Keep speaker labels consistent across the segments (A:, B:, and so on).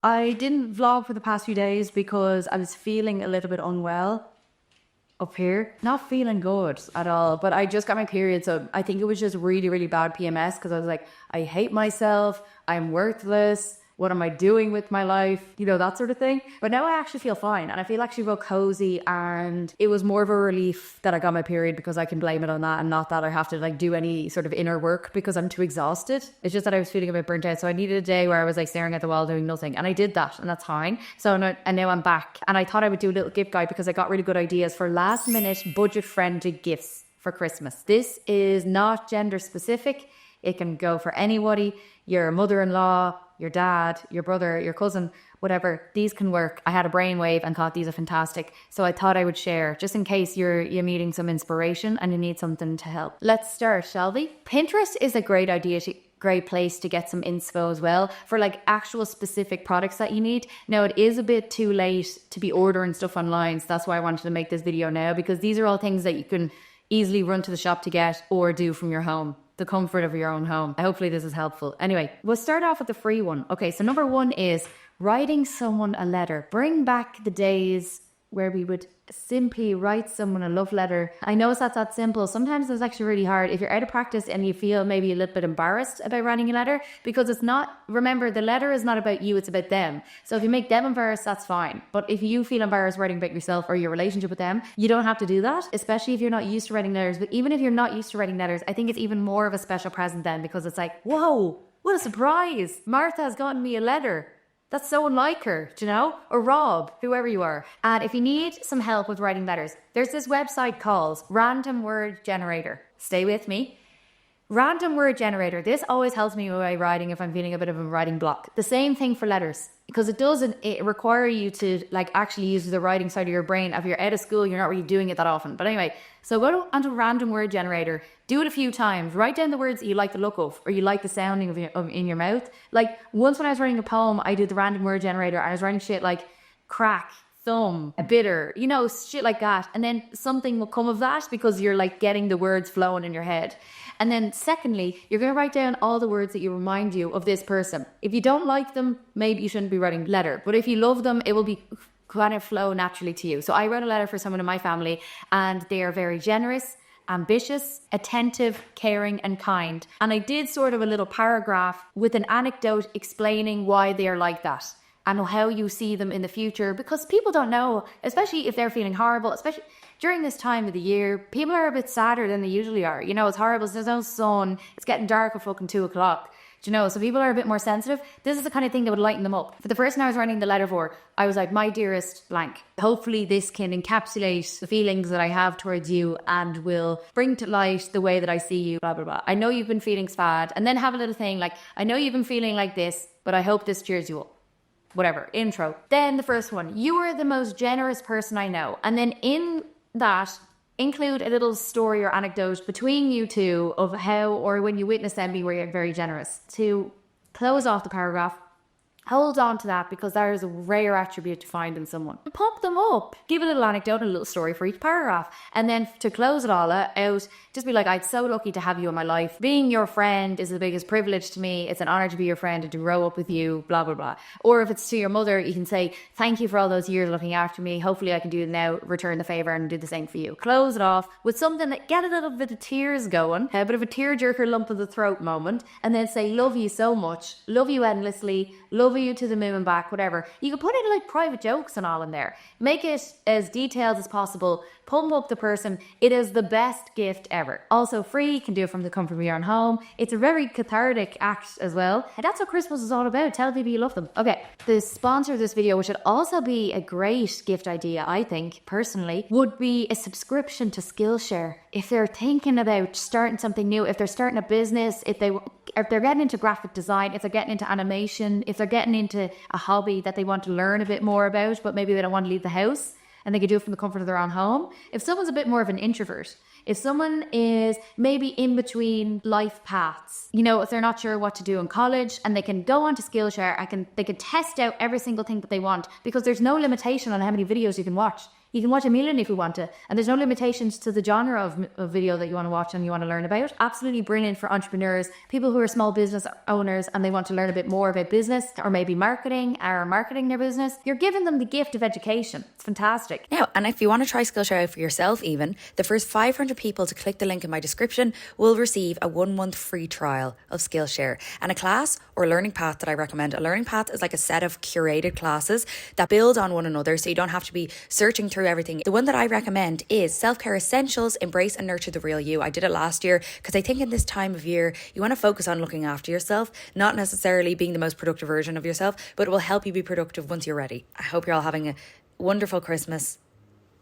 A: I didn't vlog for the past few days because I was feeling a little bit unwell up here. Not feeling good at all, but I just got my period. So I think it was just really, really bad PMS because I was like, I hate myself. I'm worthless. What am I doing with my life? You know, that sort of thing. But now I actually feel fine and I feel actually real cozy, and it was more of a relief that I got my period because I can blame it on that and not that I have to like do any sort of inner work because I'm too exhausted. It's just that I was feeling a bit burnt out. So I needed a day where I was like staring at the wall doing nothing, and I did that, and that's fine. So now I'm back, and I thought I would do a little gift guide because I got really good ideas for last minute budget friendly gifts for Christmas. This is not gender specific. It can go for anybody, your mother-in-law, your dad, your brother, your cousin, whatever. These can work. I had a brainwave and thought these are fantastic. So I thought I would share just in case you're needing some inspiration and you need something to help. Let's start, shall we? Pinterest is a great great place to get some inspo as well for like actual specific products that you need. Now it is a bit too late to be ordering stuff online. So that's why I wanted to make this video now, because these are all things that you can easily run to the shop to get or do from your home. The comfort of your own home. Hopefully this is helpful. Anyway, we'll start off with the free one. Okay, so number one is writing someone a letter. Bring back the days where we would simply write someone a love letter. I know that's that simple. Sometimes it's actually really hard if you're out of practice and you feel maybe a little bit embarrassed about writing a letter, because it's not, remember, the letter is not about you, it's about them. So if you make them embarrassed, that's fine. But if you feel embarrassed writing about yourself or your relationship with them, you don't have to do that, especially if you're not used to writing letters. But even if you're not used to writing letters, I think it's even more of a special present then, because it's like, whoa, what a surprise. Martha has gotten me a letter. That's so unlike her, do you know? Or Rob, whoever you are. And if you need some help with writing letters, there's this website called Random Word Generator. Stay with me. Random Word Generator. This always helps me with my writing if I'm feeling a bit of a writing block. The same thing for letters, because it require you to like actually use the writing side of your brain. If you're out of school, you're not really doing it that often. But anyway, so go onto Random Word Generator. Do it a few times. Write down the words that you like the look of or you like the sounding of in your mouth. Like once when I was writing a poem, I did the Random Word Generator and I was writing shit like crack, thumb, a bitter, you know, shit like that. And then something will come of that because you're like getting the words flowing in your head. And then secondly, you're going to write down all the words that you remind you of this person. If you don't like them, maybe you shouldn't be writing a letter. But if you love them, it will be kind of flow naturally to you. So I wrote a letter for someone in my family, and they are very generous, ambitious, attentive, caring, and kind. And I did sort of a little paragraph with an anecdote explaining why they are like that and how you see them in the future, because people don't know, especially if they're feeling horrible, especially during this time of the year, people are a bit sadder than they usually are. You know, it's horrible. There's no sun. It's getting dark at fucking 2:00. Do you know? So people are a bit more sensitive. This is the kind of thing that would lighten them up. For the person I was writing the letter for, I was like, my dearest blank. Hopefully this can encapsulate the feelings that I have towards you and will bring to light the way that I see you, blah, blah, blah. I know you've been feeling sad. And then have a little thing like, I know you've been feeling like this, but I hope this cheers you up. Whatever, intro. Then the first one, you are the most generous person I know. And then in that, include a little story or anecdote between you two of how or when you witnessed them be very generous. To close off the paragraph, hold on to that because that is a rare attribute to find in someone. Pump them up. Give a little anecdote and a little story for each paragraph. And then to close it all out, just be like, I'm so lucky to have you in my life. Being your friend is the biggest privilege to me. It's an honor to be your friend and to grow up with you, blah, blah, blah. Or if it's to your mother, you can say, thank you for all those years looking after me. Hopefully I can do it now, return the favor and do the same for you. Close it off with something that get a little bit of tears going, a bit of a tearjerker lump of the throat moment, and then say, love you so much, love you endlessly, love you to the moon and back, whatever. You can put in like private jokes and all in there. Make it as detailed as possible. Pump up the person. It is the best gift ever. Also free, you can do it from the comfort of your own home. It's a very cathartic act as well. And that's what Christmas is all about. Tell people you love them. Okay, the sponsor of this video, which should also be a great gift idea, I think, personally, would be a subscription to Skillshare. If they're thinking about starting something new, if they're starting a business, if they're getting into graphic design, if they're getting into animation, if they're getting into a hobby that they want to learn a bit more about, but maybe they don't want to leave the house, and they can do it from the comfort of their own home. If someone's a bit more of an introvert, if someone is maybe in between life paths, you know, if they're not sure what to do in college, and they can go onto Skillshare, they can test out every single thing that they want, because there's no limitation on how many videos you can watch. You can watch a million if you want to. And there's no limitations to the genre of video that you want to watch and you want to learn about. Absolutely brilliant for entrepreneurs, people who are small business owners and they want to learn a bit more about business or maybe marketing or marketing their business. You're giving them the gift of education. It's fantastic.
B: Now, and if you want to try Skillshare out for yourself even, the first 500 people to click the link in my description will receive a 1-month free trial of Skillshare. And a class or learning path that I recommend. A learning path is like a set of curated classes that build on one another so you don't have to be searching through everything. The one that I recommend is Self-Care Essentials, Embrace and Nurture the Real You. I did it last year because I think in this time of year, you want to focus on looking after yourself, not necessarily being the most productive version of yourself, but it will help you be productive once you're ready. I hope you're all having a wonderful Christmas.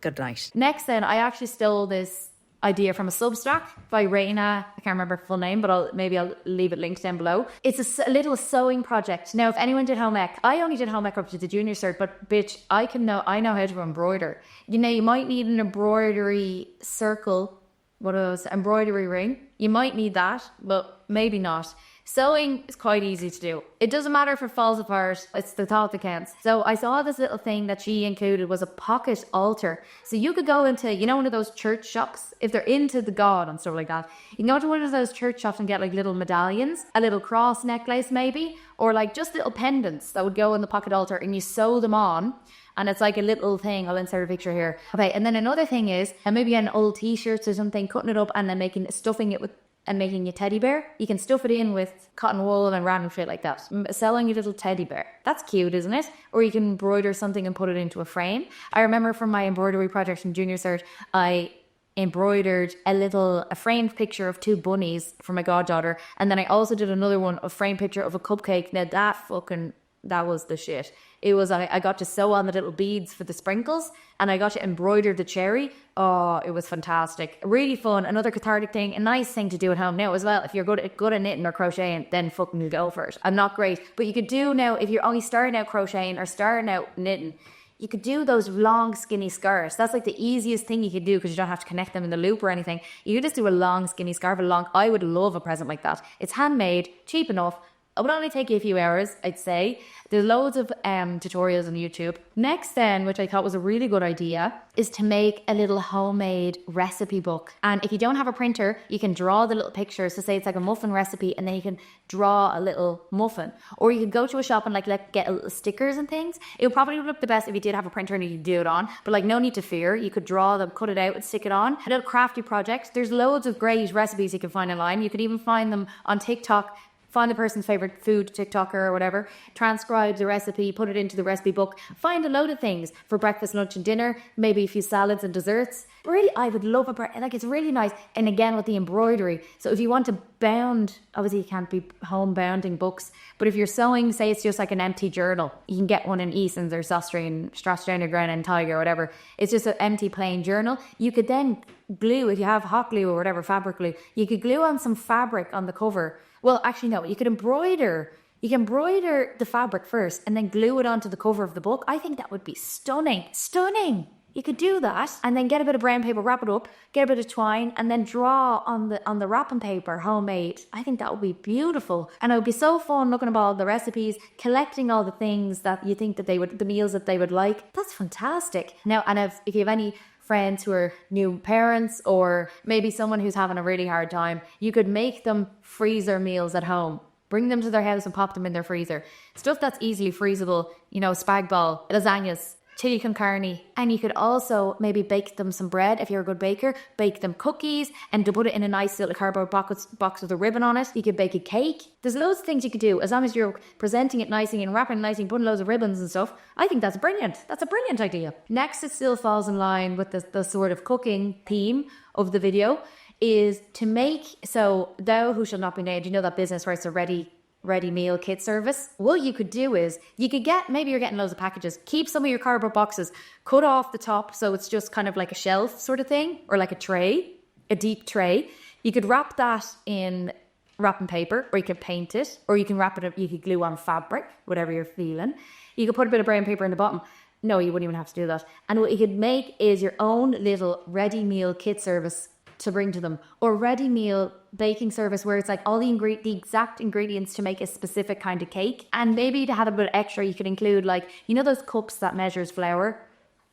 B: Good night.
A: Next then, I actually stole this idea from a Substack by Raina. I can't remember her full name, but I'll leave it linked down below. It's a little sewing project. Now, if anyone did home ec, I only did home ec up to the junior cert, but bitch, I know how to embroider. You know, you might need an embroidery circle, embroidery ring. You might need that, but maybe not. Sewing is quite easy to do. It doesn't matter if it falls apart. It's the thought that counts. So I saw this little thing that she included was a pocket altar. So you could go into, one of those church shops, if they're into the God and stuff like that. You can go to one of those church shops and get like little medallions, a little cross necklace maybe, or like just little pendants that would go in the pocket altar and you sew them on. And it's like a little thing. I'll insert a picture here. Okay, and then another thing is, and maybe an old t-shirts or something, cutting it up and then stuffing it with and making a teddy bear. You can stuff it in with cotton wool and random shit like that. Selling your little teddy bear. That's cute, isn't it? Or you can embroider something and put it into a frame. I remember from my embroidery project in junior cert, I embroidered a framed picture of 2 bunnies for my goddaughter. And then I also did another one, a framed picture of a cupcake. Now that was the shit. It was, I got to sew on the little beads for the sprinkles and I got to embroider the cherry. Oh, it was fantastic. Really fun. Another cathartic thing. A nice thing to do at home now as well. If you're good at knitting or crocheting, then fucking go for it. I'm not great. But you could do now, if you're only starting out crocheting or starting out knitting, you could do those long skinny scarves. That's like the easiest thing you could do because you don't have to connect them in the loop or anything. You could just do a long skinny scarf. I would love a present like that. It's handmade, cheap enough. It would only take you a few hours, I'd say. There's loads of tutorials on YouTube. Next then, which I thought was a really good idea, is to make a little homemade recipe book. And if you don't have a printer, you can draw the little pictures. So say it's like a muffin recipe and then you can draw a little muffin. Or you could go to a shop and get little stickers and things. It would probably look the best if you did have a printer and you could do it on. But no need to fear. You could draw them, cut it out and stick it on. A little crafty project. There's loads of great recipes you can find online. You could even find them on TikTok. Find the person's favorite food TikToker or whatever, transcribe the recipe, put it into the recipe book, find a load of things for breakfast, lunch and dinner, maybe a few salads and desserts. Really, I would love it's really nice. And again, with the embroidery. So if you want to bound, obviously you can't be home bounding books, but if you're sewing, say it's just like an empty journal, you can get one in Eason's or Strathstrainer, Ground and Tiger or whatever. It's just an empty plain journal. You could then glue, if you have hot glue or whatever, fabric glue, you could glue on some fabric on the cover. Well, actually, no, you could embroider. You can embroider the fabric first and then glue it onto the cover of the book. I think that would be stunning. Stunning. You could do that and then get a bit of brown paper, wrap it up, get a bit of twine and then draw on the wrapping paper, homemade. I think that would be beautiful. And it would be so fun looking at all the recipes, collecting all the things that you think that the meals that they would like. That's fantastic. Now, and if you have any friends who are new parents or maybe someone who's having a really hard time, you could make them freezer meals at home. Bring them to their house and pop them in their freezer. Stuff that's easily freezable, spag bol, lasagnas, chili con carne. And you could also maybe bake them some bread if you're a good baker. Bake them cookies and to put it in a nice little cardboard box with a ribbon on it. You could bake a cake. There's loads of things you could do as long as you're presenting it nicely and wrapping it nicely and putting loads of ribbons and stuff. I think that's brilliant. That's a brilliant idea. Next, it still falls in line with the sort of cooking theme of the video is to make, so thou who shall not be named, that business where it's a ready meal kit service. What you could do is you could maybe you're getting loads of packages, keep some of your cardboard boxes, cut off the top so it's just kind of like a shelf sort of thing or like a deep tray. You could wrap that in wrapping paper or you could paint it or you can wrap it up, you could glue on fabric, whatever you're feeling. You could put a bit of brown paper in the bottom. No, you wouldn't even have to do that. And what you could make is your own little ready meal kit service to bring to them, or ready meal baking service where it's like all the exact ingredients to make a specific kind of cake. And maybe to have a bit extra, you could include those cups that measures flour.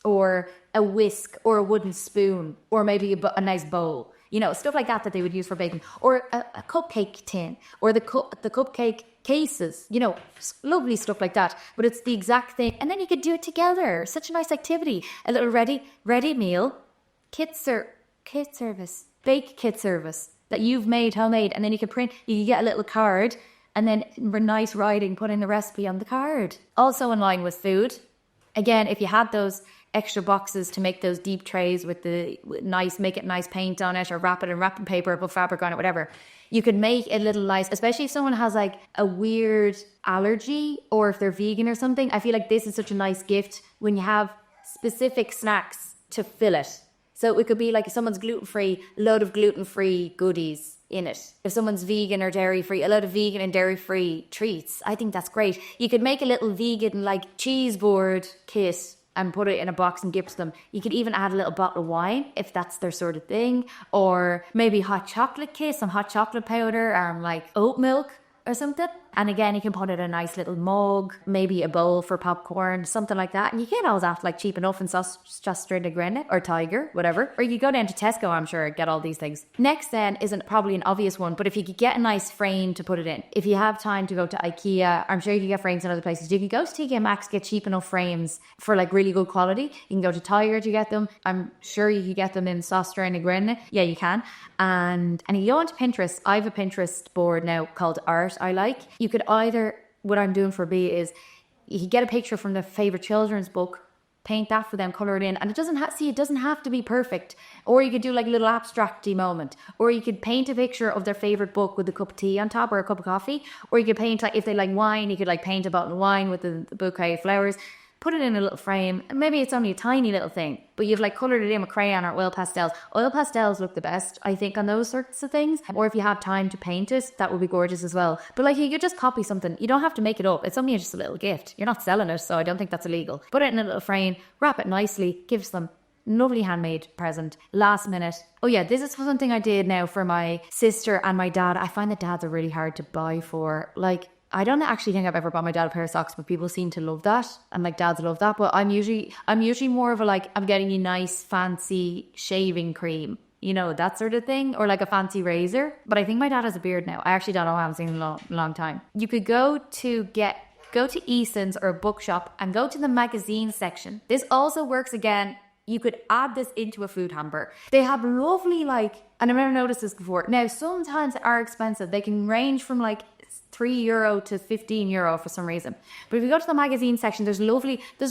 A: or a whisk or a wooden spoon or maybe a nice bowl. You know, stuff like that they would use for baking. Or a cupcake tin or the cupcake cases, you know, lovely stuff like that. But it's the exact thing. And then you could do it together. Such a nice activity. A little ready meal, kit service, bake kit service that you've made homemade. And then you can get a little card and then nice writing, put in the recipe on the card. Also in line with food. Again, if you had those extra boxes to make those deep trays with make it nice paint on it or wrap it in wrapping paper, put fabric on it, whatever. You could make a little nice, especially if someone has like a weird allergy or if they're vegan or something. I feel like this is such a nice gift when you have specific snacks to fill it. So it could be like if someone's gluten-free, a load of gluten-free goodies in it. If someone's vegan or dairy-free, a load of vegan and dairy-free treats. I think that's great. You could make a little vegan like cheese board kit and put it in a box and gift them. You could even add a little bottle of wine if that's their sort of thing. Or maybe hot chocolate kit, some hot chocolate powder, like oat milk or something. And again, you can put it in a nice little mug, maybe a bowl for popcorn, something like that. And you can't always ask like cheap enough and Sostra de Grena or Tiger, whatever. Or you go down to Tesco, I'm sure, get all these things. Next then isn't probably an obvious one, but if you could get a nice frame to put it in. If you have time to go to IKEA, I'm sure you can get frames in other places. You can go to TK Maxx, get cheap enough frames for like really good quality. You can go to Tiger to get them. I'm sure you could get them in Sostra de Grena. Yeah, you can. And you go onto Pinterest. I have a Pinterest board now called Art I Like. You could either, what I'm doing for B is you could get a picture from their favorite children's book, paint that for them, color it in, and it doesn't have to be perfect. Or you could do like a little abstracty moment, or you could paint a picture of their favorite book with a cup of tea on top or a cup of coffee, or you could paint, like if they like wine, you could like paint a bottle of wine with the bouquet of flowers. Put it in a little frame, and maybe it's only a tiny little thing, but you've like coloured it in with crayon or oil pastels. Oil pastels look the best, I think, on those sorts of things. Or if you have time to paint it, that would be gorgeous as well. But like you could just copy something. You don't have to make it up. It's only just a little gift. You're not selling it, so I don't think that's illegal. Put it in a little frame, wrap it nicely, gives them lovely handmade present, last minute. Oh yeah, this is something I did now for my sister and my dad. I find that dads are really hard to buy for. Like, I don't actually think I've ever bought my dad a pair of socks, but people seem to love that, and like dads love that. But I'm usually more of a like, I'm getting you nice fancy shaving cream, you know, that sort of thing, or like a fancy razor. But I think my dad has a beard now. I actually don't know. I haven't seen him in a long time. You could go to Eason's or a bookshop and go to the magazine section. This also works again. You could add this into a food hamper. They have lovely and I've never noticed this before. Now, sometimes they are expensive. They can range from like €3 to €15 for some reason. But if you go to the magazine section, there's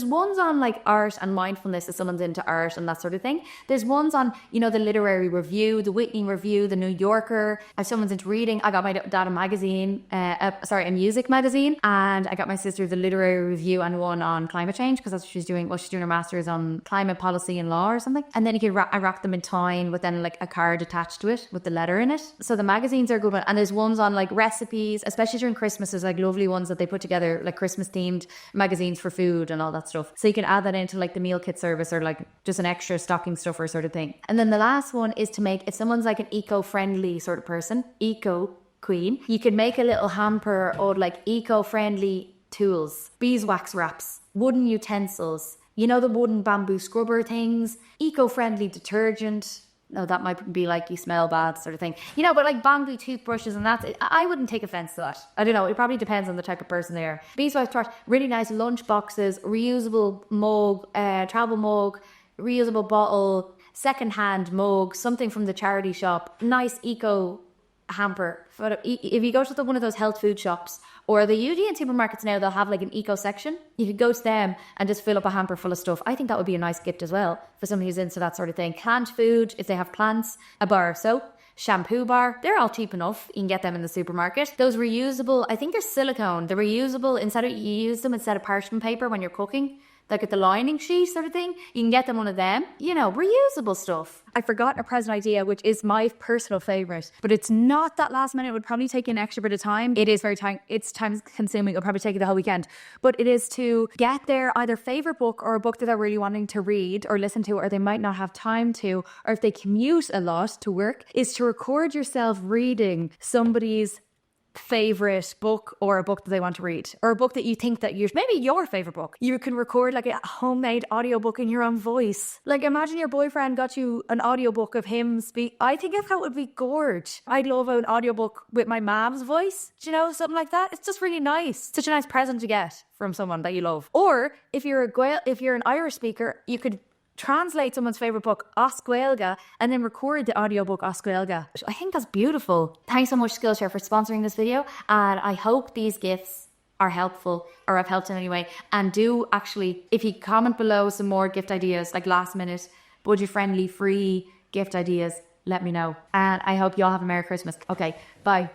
A: ones on like art and mindfulness if someone's into art and that sort of thing. There's ones on, you know, the literary review, the Whitney review, the New Yorker. If someone's into reading, I got my dad a magazine, a music magazine, and I got my sister the literary review and one on climate change, because that's what she's doing. Well, she's doing her master's on climate policy and law or something. And then you could I wrap them in twine with then like a card attached to it with the letter in it. So the magazines are a good one. And there's ones on like recipes, especially during Christmas. There's like lovely ones that they put together, like Christmas themed magazines for food and all that stuff. So you can add that into like the meal kit service or like just an extra stocking stuffer sort of thing. And then the last one is to make, if someone's like an eco-friendly sort of person, eco queen, you could make a little hamper of like eco-friendly tools, beeswax wraps, wooden utensils, you know, the wooden bamboo scrubber things, eco-friendly detergent. No, that might be like you smell bad sort of thing. You know, but like bamboo toothbrushes and that, I wouldn't take offence to that. I don't know, it probably wants on the type of person they are. Beeswax trash, really nice lunch boxes, reusable mug, travel mug, reusable bottle, second-hand mug, something from the charity shop, nice eco hamper. If you go to one of those health food shops, or the usually in supermarkets now, they'll have like an eco section. You could go to them and just fill up a hamper full of stuff. I think that would be a nice gift as well for somebody who's into that sort of thing. Plant food, if they have plants, a bar of soap, shampoo bar. They're all cheap enough. You can get them in the supermarket. Those reusable, I think they're silicone. They're reusable. You use them instead of parchment paper when you're cooking. Like at the lining sheet sort of thing. You can get them one of them. You know, reusable stuff. I forgot a present idea, which is my personal favourite. But it's not that last minute. It would probably take an extra bit of time. It is it's time consuming. It'll probably take you the whole weekend. But it is to get their either favourite book or a book that they're really wanting to read or listen to, or they might not have time to, or if they commute a lot to work, is to record yourself reading somebody's favorite book or a book that they want to read, or a book that you think that maybe your favorite book. You can record like a homemade audiobook in your own voice. Like imagine your boyfriend got you an audiobook of him speak. I think that would be gorge. I'd love an audiobook with my mom's voice. Do you know, something like that? It's just really nice. Such a nice present to get from someone that you love. Or if you're an Irish speaker, you could translate someone's favourite book, Os Gaeilge, and then record the audiobook Os Gaeilge. I think that's beautiful. Thanks so much, Skillshare, for sponsoring this video, and I hope these gifts are helpful, or have helped in any way. And do actually, if you comment below some more gift ideas, like last minute, budget-friendly, free gift ideas, let me know. And I hope you all have a Merry Christmas. Okay, bye.